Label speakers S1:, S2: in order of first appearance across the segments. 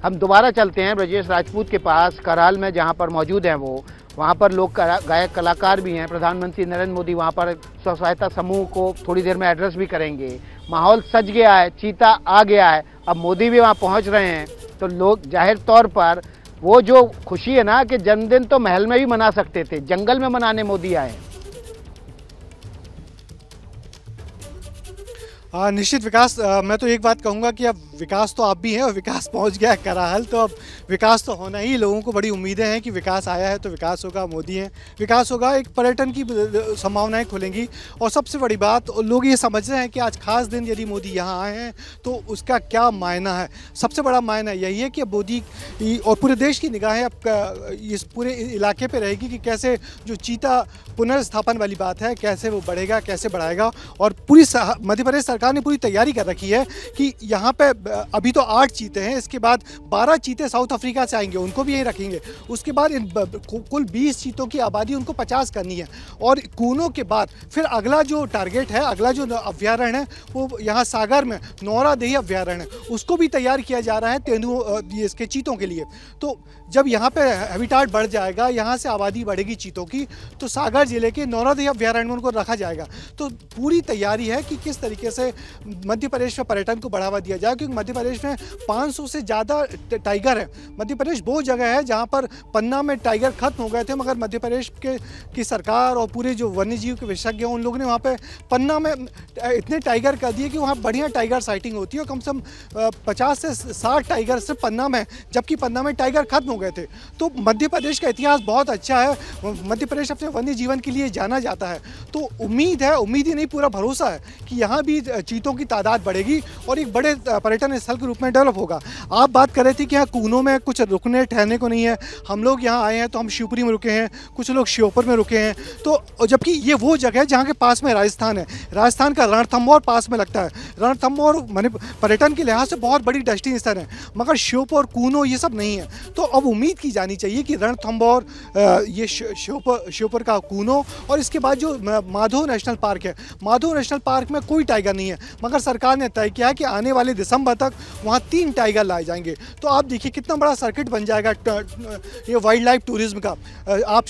S1: हम दोबारा चलते हैं ब्रजेश राजपूत के पास कराल में, जहाँ पर मौजूद हैं वो। वहाँ पर लोग गायक कलाकार भी हैं। प्रधानमंत्री नरेंद्र मोदी वहाँ पर स्व सहायता समूह को थोड़ी देर में एड्रेस भी करेंगे। माहौल सज गया है, चीता आ गया है, अब मोदी भी वहाँ पहुँच रहे हैं। तो लोग जाहिर तौर पर वो जो खुशी है ना कि जन्मदिन तो महल में भी मना सकते थे, जंगल में मनाने मोदी आए।
S2: निश्चित विकास, मैं तो एक बात कहूँगा कि अब विकास तो आप भी हैं और विकास पहुँच गया है कराहल, तो अब विकास तो होना ही। लोगों को बड़ी उम्मीदें हैं कि विकास आया है तो विकास होगा, मोदी है, विकास होगा, एक पर्यटन की संभावनाएं खुलेंगी। और सबसे बड़ी बात, लोग ये समझ रहे हैं कि आज खास दिन यदि मोदी यहाँ आए हैं तो उसका क्या मायना है। सबसे बड़ा मायना यही है कि अब मोदी और पूरे देश की निगाहें अब इस पूरे इलाके पर रहेगी कि कैसे जो चीता पुनर्स्थापन वाली बात है, कैसे वो बढ़ेगा, कैसे बढ़ाएगा। और पूरी मध्य प्रदेश सरकार ने पूरी तैयारी कर रखी है कि यहाँ पे अभी तो 8 चीते हैं, इसके बाद 12 चीते साउथ अफ्रीका से आएंगे, उनको भी यही रखेंगे। उसके बाद इन कुल 20 चीतों की आबादी उनको 50 करनी है। और कूनों के बाद फिर अगला जो टारगेट है, अगला जो अभ्यारण्य है वो यहाँ सागर में नौरादेही अभ्यारण्य है, उसको भी तैयार किया जा रहा है तेंदुओं इसके चीतों के लिए। तो जब यहाँ पे हैबिटाट बढ़ जाएगा, यहाँ से आबादी बढ़ेगी चीतों की, तो सागर जिले के नौरादेही अभ्यारण्य में उनको रखा जाएगा। तो पूरी तैयारी है कि किस तरीके से मध्य प्रदेश में पर्यटन को बढ़ावा दिया जाए, क्योंकि मध्य प्रदेश में 500 से ज़्यादा टाइगर है। मध्य प्रदेश वो जगह है जहाँ पर पन्ना में टाइगर खत्म हो गए थे, मगर मध्य प्रदेश की सरकार और पूरे जो वन्य जीव के विशेषज्ञ हैं उन लोगों ने वहाँ पे पन्ना में इतने टाइगर कर दिए कि वहाँ बढ़िया टाइगर साइटिंग होती है। कम से कम 50 से 60 टाइगर सिर्फ पन्ना में, जबकि पन्ना में टाइगर खत्म हो गए थे। तो मध्य प्रदेश का इतिहास बहुत अच्छा है। मध्य प्रदेश अपने वन्य जीवन के लिए जाना जाता है। तो उम्मीद है, उम्मीद ही नहीं पूरा भरोसा है कि यहाँ भी चीतों की तादाद बढ़ेगी और एक बड़े पर्यटन स्थल के रूप में डेवलप होगा। आप बात कर रहे थे कि यहाँ कूनों में कुछ रुकने ठहरने को नहीं है। हम लोग यहाँ आए हैं तो हम शिवपुरी में रुके हैं, कुछ लोग श्योपुर में रुके हैं। तो जबकि ये वो जगह है जहाँ के पास में राजस्थान है, राजस्थान का रणथंभौर पास में लगता है। रणथंभौर माने पर्यटन के लिहाज से बहुत बड़ी डेस्टिनेशन है, मगर श्योपुर कूनो ये सब नहीं है। तो अब उम्मीद की जानी चाहिए कि रणथंभौर, ये श्योपुर का कूनो, और इसके बाद जो माधो नेशनल पार्क है, माधो नेशनल पार्क में कोई टाइगर नहीं है, मगर सरकार ने तय किया है कि आने वाले दिसंबर तक वहाँ 3 टाइगर लाए जाएंगे। तो आप देखिए कितना बड़ा सर्किट बन जाएगा ये वाइल्ड लाइफ टूरिज्म का। आप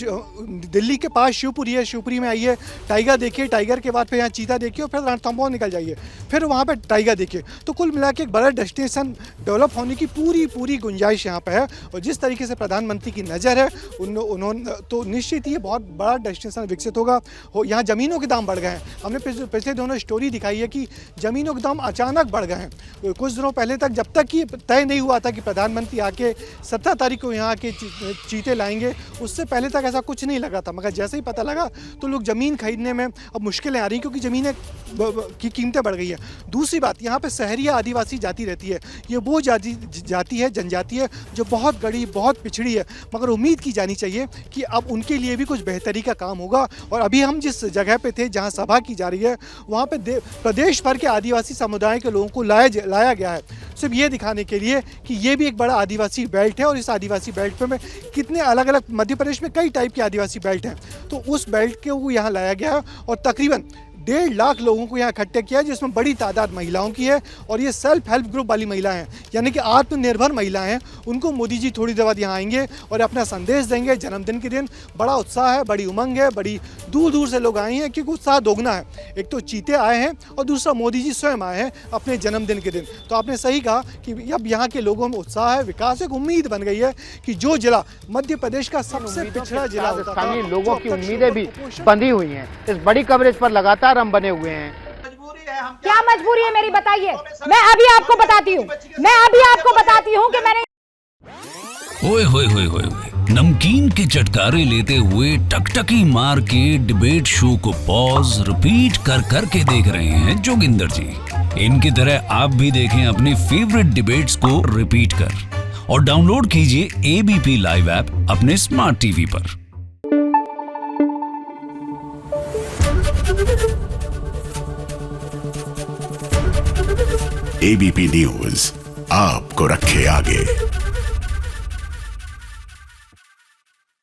S2: दिल्ली के पास शिवपुरी है, शिवपुरी में आइए, टाइगर देखिए, टाइगर के बाद फिर यहाँ चीता देखिए और फिर रणथंभौर निकल जाइए, फिर वहाँ पर टाइगर देखिए। तो कुल मिला के एक बड़ा डेस्टिनेशन डेवलप होने की पूरी गुंजाइश यहाँ पर है। और जिस तरीके से प्रधानमंत्री की नज़र है उन्होंने, तो निश्चित ही बहुत बड़ा डेस्टिनेशन विकसित होगा। यहाँ ज़मीनों के दाम बढ़ गए हैं। हमने पिछले दिनों स्टोरी दिखाई है कि ज़मीनों के दाम अचानक बढ़ गए हैं। कुछ दिनों पहले तक जब तक कि तय नहीं हुआ था कि प्रधानमंत्री आके 17 तारीख को यहाँ के चीते लाएंगे, उससे पहले तक ऐसा कुछ नहीं लगा था। मगर जैसे ही पता लगा तो लोग ज़मीन खरीदने में अब मुश्किलें आ रही, क्योंकि ज़मीनें की कीमतें बढ़ गई है। दूसरी बात, यहाँ पे शहरी आदिवासी जाति रहती है। ये वो जाति है, जनजाति है जो बहुत गरीब, बहुत पिछड़ी है, मगर उम्मीद की जानी चाहिए कि अब उनके लिए भी कुछ बेहतरी का काम होगा। और अभी हम जिस जगह पे थे जहाँ सभा की जा रही है, वहाँ पे प्रदेश भर के आदिवासी समुदाय के लोगों को लाया गया है, सिर्फ ये दिखाने के लिए कि ये भी एक बड़ा आदिवासी बेल्ट है। और इस आदिवासी बेल्ट पे में कितने अलग अलग, मध्य प्रदेश में कई टाइप के आदिवासी बेल्ट हैं, तो उस बेल्ट को यहाँ लाया गया है। और तकरीबन 1.5 लाख लोगों को यहाँ इकट्ठे किया है, जिसमें बड़ी तादाद महिलाओं की है। और ये सेल्फ हेल्प ग्रुप वाली महिलाएं हैं, यानी कि आत्मनिर्भर महिलाएं हैं। उनको मोदी जी थोड़ी देर बाद यहाँ आएंगे और अपना संदेश देंगे। जन्मदिन के दिन बड़ा उत्साह है, बड़ी उमंग है, बड़ी दूर दूर से लोग आए हैं, क्योंकि उत्साह दोगुना है। एक तो चीते आए हैं और दूसरा मोदी जी स्वयं आए हैं अपने जन्मदिन के दिन। तो आपने सही कहा कि अब यहाँ के लोगों में उत्साह है, विकास, एक उम्मीद बन गई है कि जो जिला मध्य प्रदेश का सबसे पिछड़ा जिला होता था,
S1: स्थानीय लोगों की उम्मीदें भी बंधी हुई हैं। इस बड़ी कवरेज पर लगातार हम बने हुए हैं।
S3: क्या मजबूरी है मेरी, बताइए। मैं अभी आपको बताती हूँ कि मैंने
S4: ओए होए होए होए, नमकीन के चटकारे लेते हुए टकटकी मार के डिबेट शो को पॉज रिपीट कर करके देख रहे हैं जोगिंदर जी। इनकी तरह आप भी देखें अपनी फेवरेट डिबेट्स को रिपीट कर, और डाउनलोड कीजिए एबीपी लाइव ऐप अपने स्मार्ट टीवी पर।
S5: एबीपी न्यूज आपको रखे आगे।